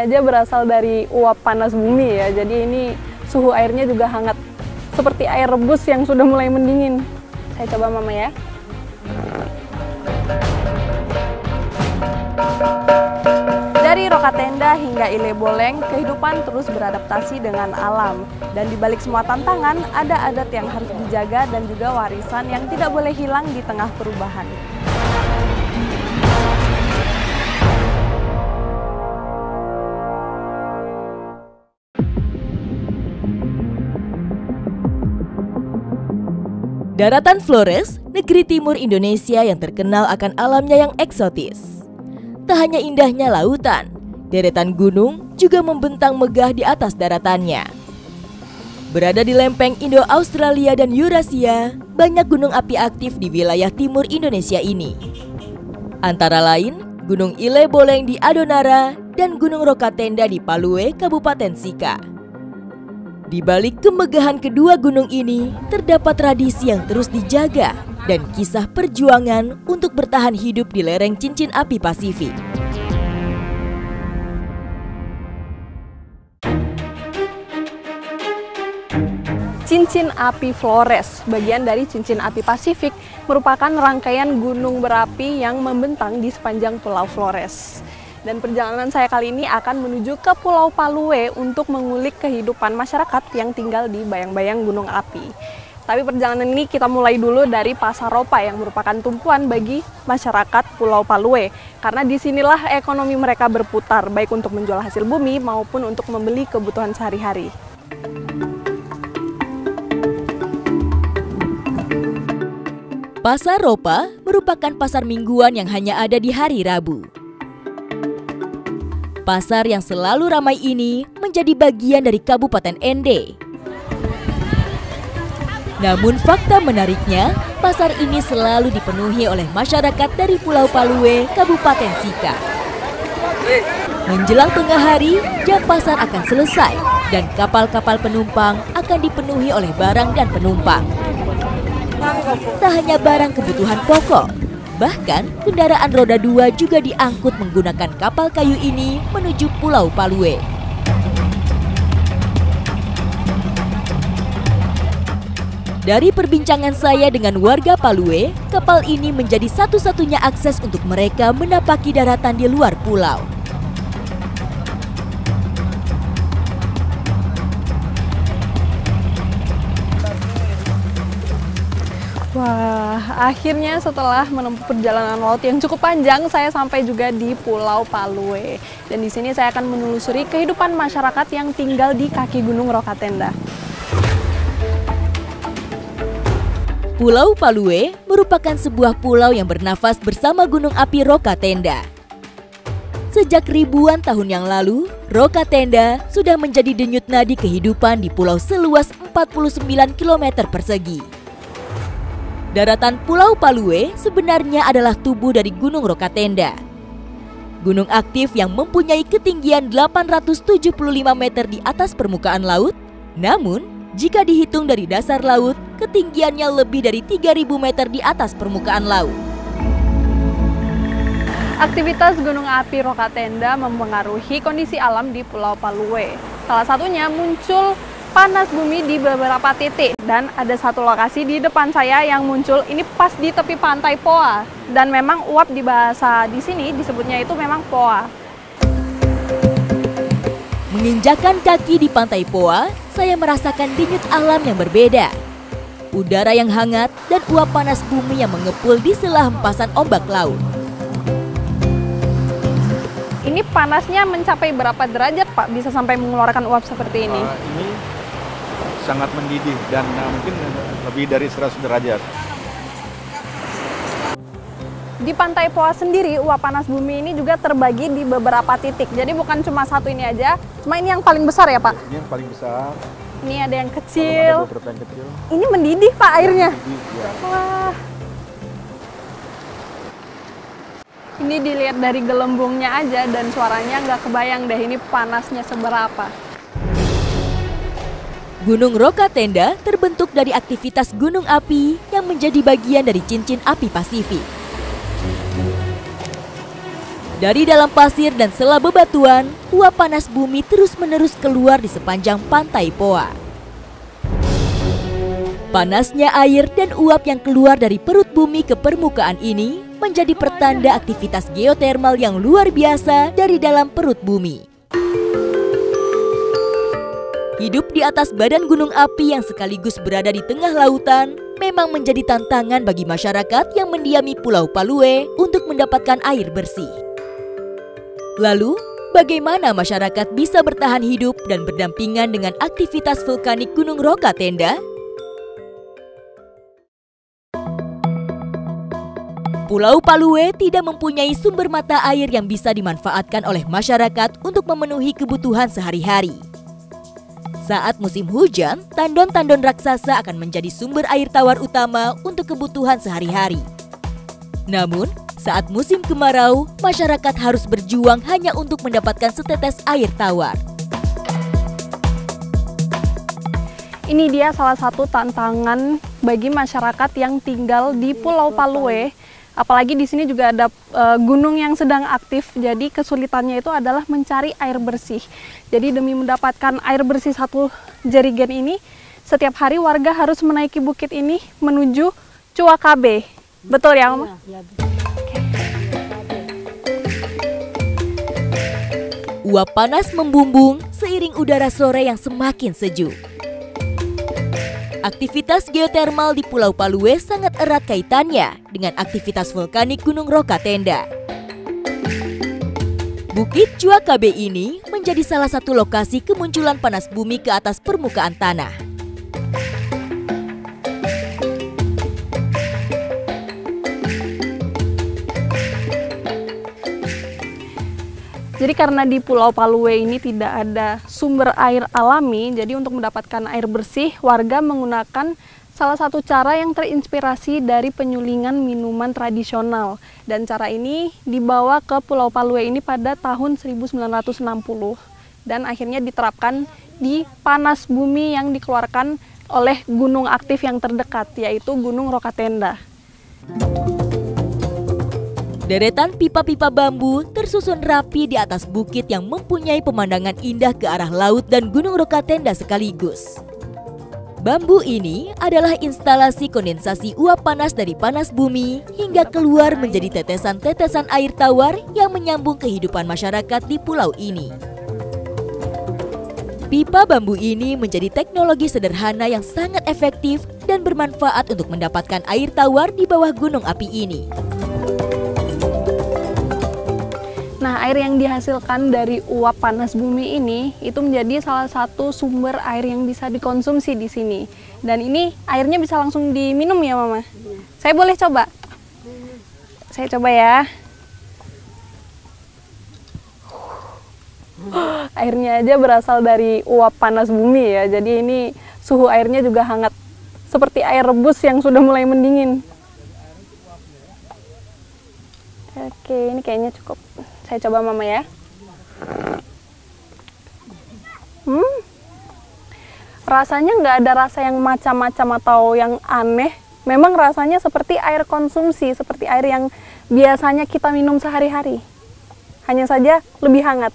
aja berasal dari uap panas bumi ya. Jadi ini suhu airnya juga hangat, seperti air rebus yang sudah mulai mendingin. Saya coba Mama ya. Dari Rokatenda hingga Ile Boleng, kehidupan terus beradaptasi dengan alam. Dan di balik semua tantangan, ada adat yang harus dijaga dan juga warisan yang tidak boleh hilang di tengah perubahan. Daratan Flores, negeri timur Indonesia yang terkenal akan alamnya yang eksotis. Tak hanya indahnya lautan, deretan gunung juga membentang megah di atas daratannya. Berada di lempeng Indo-Australia dan Eurasia, banyak gunung api aktif di wilayah timur Indonesia ini. Antara lain, Gunung Ile Boleng di Adonara dan Gunung Rokatenda di Palue, Kabupaten Sika. Di balik kemegahan kedua gunung ini, terdapat tradisi yang terus dijaga dan kisah perjuangan untuk bertahan hidup di lereng cincin api Pasifik. Cincin api Flores, bagian dari cincin api Pasifik, merupakan rangkaian gunung berapi yang membentang di sepanjang Pulau Flores. Dan perjalanan saya kali ini akan menuju ke Pulau Palue untuk mengulik kehidupan masyarakat yang tinggal di bayang-bayang gunung api. Tapi perjalanan ini kita mulai dulu dari Pasar Ropa yang merupakan tumpuan bagi masyarakat Pulau Palue. Karena disinilah ekonomi mereka berputar, baik untuk menjual hasil bumi maupun untuk membeli kebutuhan sehari-hari. Pasar Ropa merupakan pasar mingguan yang hanya ada di hari Rabu. Pasar yang selalu ramai ini menjadi bagian dari Kabupaten Ende. Namun fakta menariknya, pasar ini selalu dipenuhi oleh masyarakat dari Pulau Palue, Kabupaten Sika. Menjelang tengah hari, jam pasar akan selesai dan kapal-kapal penumpang akan dipenuhi oleh barang dan penumpang. Tak hanya barang kebutuhan pokok, bahkan kendaraan roda 2 juga diangkut menggunakan kapal kayu ini menuju Pulau Palue. Dari perbincangan saya dengan warga Palue, kapal ini menjadi satu-satunya akses untuk mereka menapaki daratan di luar pulau. Wah, akhirnya setelah menempuh perjalanan laut yang cukup panjang, saya sampai juga di Pulau Palue. Dan di sini saya akan menelusuri kehidupan masyarakat yang tinggal di kaki Gunung Rokatenda. Pulau Palue merupakan sebuah pulau yang bernafas bersama gunung api Rokatenda. Sejak ribuan tahun yang lalu, Rokatenda sudah menjadi denyut nadi kehidupan di pulau seluas 49 km persegi. Daratan Pulau Palue sebenarnya adalah tubuh dari Gunung Rokatenda. Gunung aktif yang mempunyai ketinggian 875 meter di atas permukaan laut. Namun, jika dihitung dari dasar laut, ketinggiannya lebih dari 3.000 meter di atas permukaan laut. Aktivitas gunung api Rokatenda mempengaruhi kondisi alam di Pulau Palue. Salah satunya muncul panas bumi di beberapa titik, dan ada satu lokasi di depan saya yang muncul ini pas di tepi pantai Poa, dan memang uap di bahasa di sini disebutnya itu memang Poa. Menginjakan kaki di pantai Poa, saya merasakan denyut alam yang berbeda. Udara yang hangat dan uap panas bumi yang mengepul di sela hempasan ombak laut. Ini panasnya mencapai berapa derajat, Pak? Bisa sampai mengeluarkan uap seperti ini? Ini sangat mendidih dan mungkin lebih dari 100 derajat. Di Pantai Poa sendiri, uap panas bumi ini juga terbagi di beberapa titik. Jadi bukan cuma satu ini aja, cuma ini yang paling besar ya, Pak? Ini yang paling besar. Ini ada yang kecil. Ada beberapa yang kecil. Ini mendidih, Pak, airnya. Mendidih, ya. Wah. Ini dilihat dari gelembungnya aja dan suaranya nggak kebayang deh ini panasnya seberapa. Gunung Rokatenda terbentuk dari aktivitas gunung api yang menjadi bagian dari cincin api Pasifik. Dari dalam pasir dan sela bebatuan, uap panas bumi terus-menerus keluar di sepanjang pantai Poa. Panasnya air dan uap yang keluar dari perut bumi ke permukaan ini menjadi pertanda aktivitas geotermal yang luar biasa dari dalam perut bumi. Hidup di atas badan gunung api yang sekaligus berada di tengah lautan memang menjadi tantangan bagi masyarakat yang mendiami Pulau Palue untuk mendapatkan air bersih. Lalu, bagaimana masyarakat bisa bertahan hidup dan berdampingan dengan aktivitas vulkanik Gunung Rokatenda? Pulau Palue tidak mempunyai sumber mata air yang bisa dimanfaatkan oleh masyarakat untuk memenuhi kebutuhan sehari-hari. Saat musim hujan, tandon-tandon raksasa akan menjadi sumber air tawar utama untuk kebutuhan sehari-hari. Namun, saat musim kemarau, masyarakat harus berjuang hanya untuk mendapatkan setetes air tawar. Ini dia salah satu tantangan bagi masyarakat yang tinggal di Pulau Palue. Apalagi di sini juga ada gunung yang sedang aktif, jadi kesulitannya itu adalah mencari air bersih. Jadi demi mendapatkan air bersih 1 jerigen ini, setiap hari warga harus menaiki bukit ini menuju Cuakabe. Betul ya, Mama? Iya. Uap panas membumbung seiring udara sore yang semakin sejuk. Aktivitas geotermal di Pulau Palue sangat erat kaitannya dengan aktivitas vulkanik Gunung Rokatenda. Bukit Cuakabe ini menjadi salah satu lokasi kemunculan panas bumi ke atas permukaan tanah. Jadi karena di Pulau Palue ini tidak ada sumber air alami, jadi untuk mendapatkan air bersih, warga menggunakan salah satu cara yang terinspirasi dari penyulingan minuman tradisional. Dan cara ini dibawa ke Pulau Palue ini pada tahun 1960 dan akhirnya diterapkan di panas bumi yang dikeluarkan oleh gunung aktif yang terdekat, yaitu Gunung Rokatenda. Deretan pipa-pipa bambu tersusun rapi di atas bukit yang mempunyai pemandangan indah ke arah laut dan Gunung Rokatenda sekaligus. Bambu ini adalah instalasi kondensasi uap panas dari panas bumi hingga keluar menjadi tetesan-tetesan air tawar yang menyambung kehidupan masyarakat di pulau ini. Pipa bambu ini menjadi teknologi sederhana yang sangat efektif dan bermanfaat untuk mendapatkan air tawar di bawah gunung api ini. Nah, air yang dihasilkan dari uap panas bumi ini itu menjadi salah satu sumber air yang bisa dikonsumsi di sini. Dan ini airnya bisa langsung diminum ya, Mama? Saya boleh coba? Saya coba ya. Airnya aja berasal dari uap panas bumi ya. Jadi ini suhu airnya juga hangat. Seperti air rebus yang sudah mulai mendingin. Oke, ini kayaknya cukup. Saya coba, Mama ya. Rasanya nggak ada rasa yang macam-macam atau yang aneh. Memang rasanya seperti air konsumsi, seperti air yang biasanya kita minum sehari-hari. Hanya saja lebih hangat.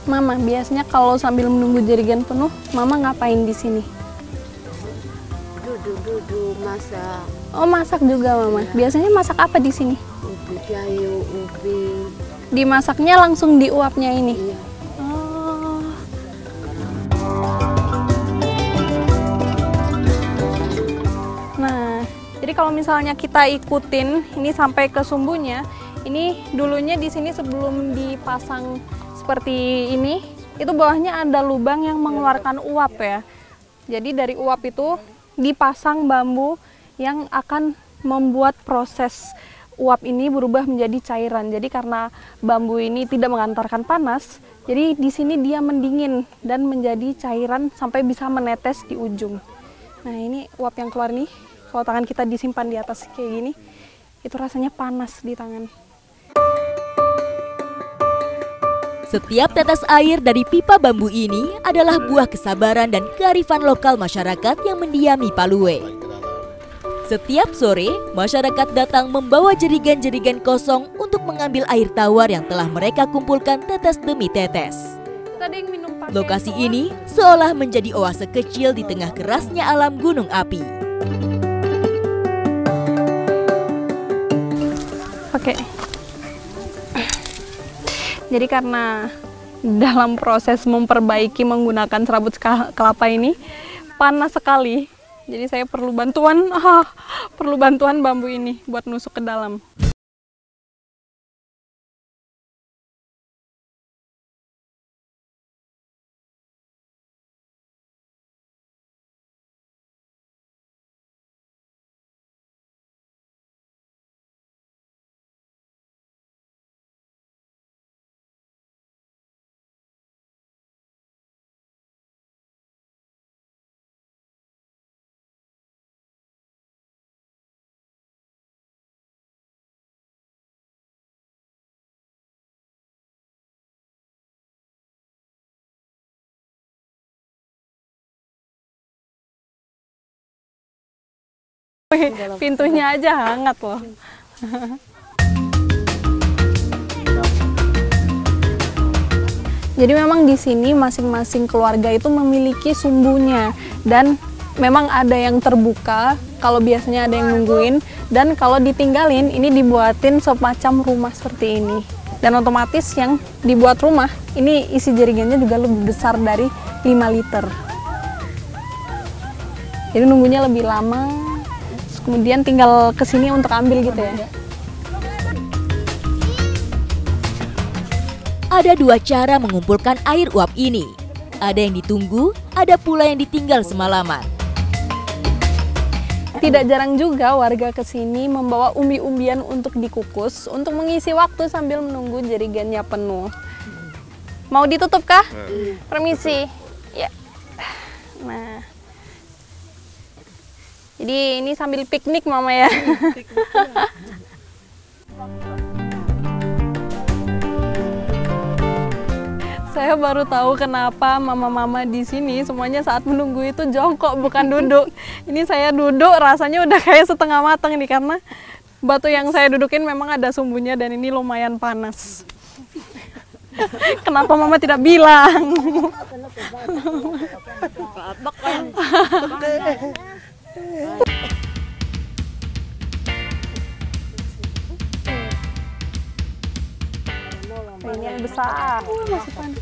Mama, biasanya kalau sambil menunggu jerigen penuh, Mama ngapain di sini? Duduk masak. Oh, masak juga, Mama. Biasanya masak apa di sini? Ubi kayu, ubi. Dimasaknya langsung di uapnya ini. Iya. Oh. Nah, jadi kalau misalnya kita ikutin ini sampai ke sumbunya, ini dulunya di sini sebelum dipasang seperti ini, itu bawahnya ada lubang yang mengeluarkan uap ya. Jadi dari uap itu dipasang bambu yang akan membuat proses uap ini berubah menjadi cairan. Jadi karena bambu ini tidak mengantarkan panas, jadi di sini dia mendingin dan menjadi cairan sampai bisa menetes di ujung. Nah, ini uap yang keluar nih, kalau tangan kita disimpan di atas kayak gini, itu rasanya panas di tangan. Setiap tetes air dari pipa bambu ini adalah buah kesabaran dan kearifan lokal masyarakat yang mendiami Palue. Setiap sore, masyarakat datang membawa jerigen-jerigen kosong untuk mengambil air tawar yang telah mereka kumpulkan tetes demi tetes. Lokasi ini seolah menjadi oase kecil di tengah kerasnya alam gunung api. Oke. Jadi karena dalam proses memperbaiki menggunakan serabut kelapa ini panas sekali. Jadi saya perlu bantuan bambu ini buat nusuk ke dalam. Pintunya aja hangat loh. Jadi memang di sini masing-masing keluarga itu memiliki sumbunya dan memang ada yang terbuka kalau biasanya ada yang nungguin, dan kalau ditinggalin ini dibuatin semacam rumah seperti ini. Dan otomatis yang dibuat rumah ini isi jerigennya juga lebih besar dari 5 liter. Jadi nunggunya lebih lama. Kemudian tinggal kesini untuk ambil gitu ya. Ada dua cara mengumpulkan air uap ini. Ada yang ditunggu, ada pula yang ditinggal semalaman. Tidak jarang juga warga kesini membawa umbi-umbian untuk dikukus untuk mengisi waktu sambil menunggu jerigennya penuh. Mau ditutup kah? Permisi. Ya. Nah. Jadi ini sambil piknik mama ya. Saya baru tahu kenapa mama-mama di sini semuanya saat menunggu itu jongkok bukan duduk. Ini saya duduk rasanya udah kayak setengah matang nih karena batu yang saya dudukin memang ada sumbunya dan ini lumayan panas. Kenapa mama tidak bilang? Ini yang besar. Masih panas.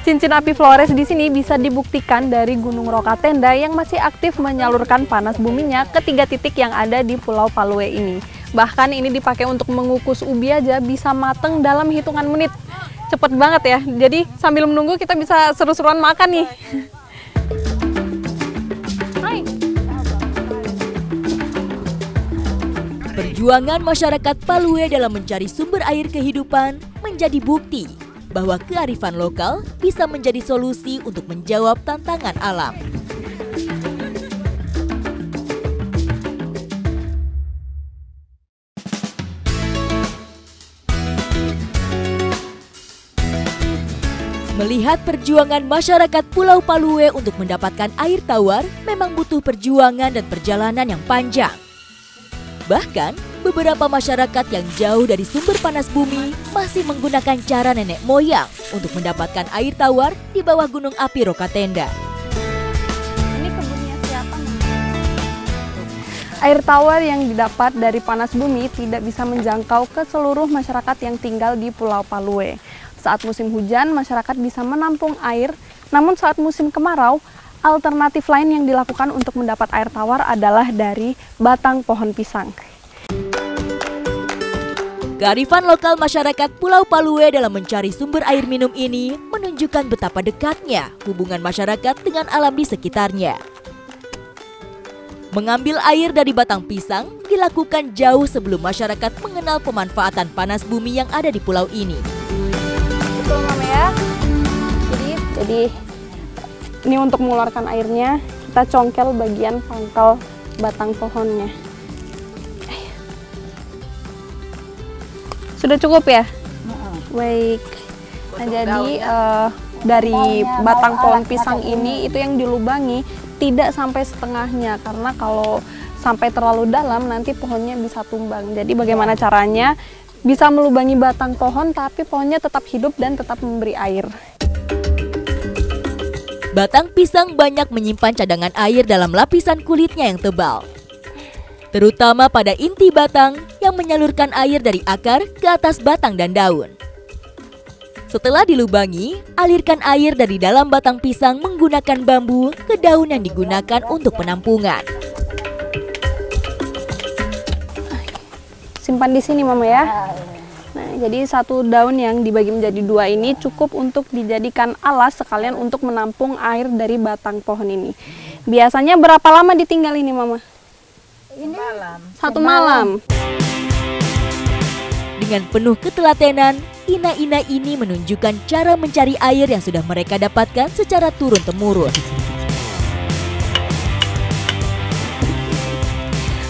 Cincin api Flores di sini bisa dibuktikan dari Gunung Rokatenda yang masih aktif menyalurkan panas buminya ke 3 titik yang ada di Pulau Palue ini. Bahkan ini dipakai untuk mengukus ubi aja bisa mateng dalam hitungan menit. Cepet banget ya. Jadi sambil menunggu kita bisa seru-seruan makan nih. Hai. Perjuangan masyarakat Palue dalam mencari sumber air kehidupan menjadi bukti bahwa kearifan lokal bisa menjadi solusi untuk menjawab tantangan alam. Melihat perjuangan masyarakat Pulau Palue untuk mendapatkan air tawar memang butuh perjuangan dan perjalanan yang panjang. Bahkan, beberapa masyarakat yang jauh dari sumber panas bumi masih menggunakan cara nenek moyang untuk mendapatkan air tawar di bawah gunung api Rokatenda. Ini kebunnya siapa? Air tawar yang didapat dari panas bumi tidak bisa menjangkau ke seluruh masyarakat yang tinggal di Pulau Palue. Saat musim hujan, masyarakat bisa menampung air, namun saat musim kemarau, alternatif lain yang dilakukan untuk mendapat air tawar adalah dari batang pohon pisang. Kearifan lokal masyarakat Pulau Palue dalam mencari sumber air minum ini menunjukkan betapa dekatnya hubungan masyarakat dengan alam di sekitarnya. Mengambil air dari batang pisang dilakukan jauh sebelum masyarakat mengenal pemanfaatan panas bumi yang ada di pulau ini. Betul Mama ya. Jadi ini untuk mengeluarkan airnya, kita congkel bagian pangkal batang pohonnya. Sudah cukup ya? Baik. Nah, jadi dari batang pohon pisang ini itu yang dilubangi tidak sampai setengahnya, karena kalau sampai terlalu dalam nanti pohonnya bisa tumbang. Jadi bagaimana caranya bisa melubangi batang pohon tapi pohonnya tetap hidup dan tetap memberi air. Batang pisang banyak menyimpan cadangan air dalam lapisan kulitnya yang tebal, terutama pada inti batang yang menyalurkan air dari akar ke atas batang dan daun. Setelah dilubangi, alirkan air dari dalam batang pisang menggunakan bambu ke daun yang digunakan untuk penampungan. Simpan di sini Mama ya. Nah, jadi satu daun yang dibagi menjadi dua ini cukup untuk dijadikan alas sekalian untuk menampung air dari batang pohon ini. Biasanya berapa lama ditinggal ini Mama? Satu malam. Dengan penuh ketelatenan, ina-ina ini menunjukkan cara mencari air yang sudah mereka dapatkan secara turun-temurun.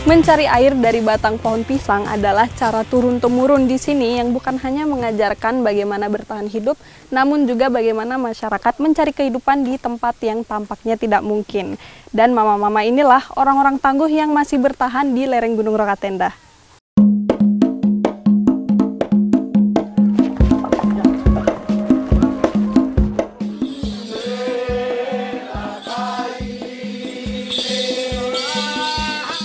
Mencari air dari batang pohon pisang adalah cara turun-temurun di sini yang bukan hanya mengajarkan bagaimana bertahan hidup, namun juga bagaimana masyarakat mencari kehidupan di tempat yang tampaknya tidak mungkin. Dan mama-mama inilah orang-orang tangguh yang masih bertahan di lereng Gunung Rokatenda.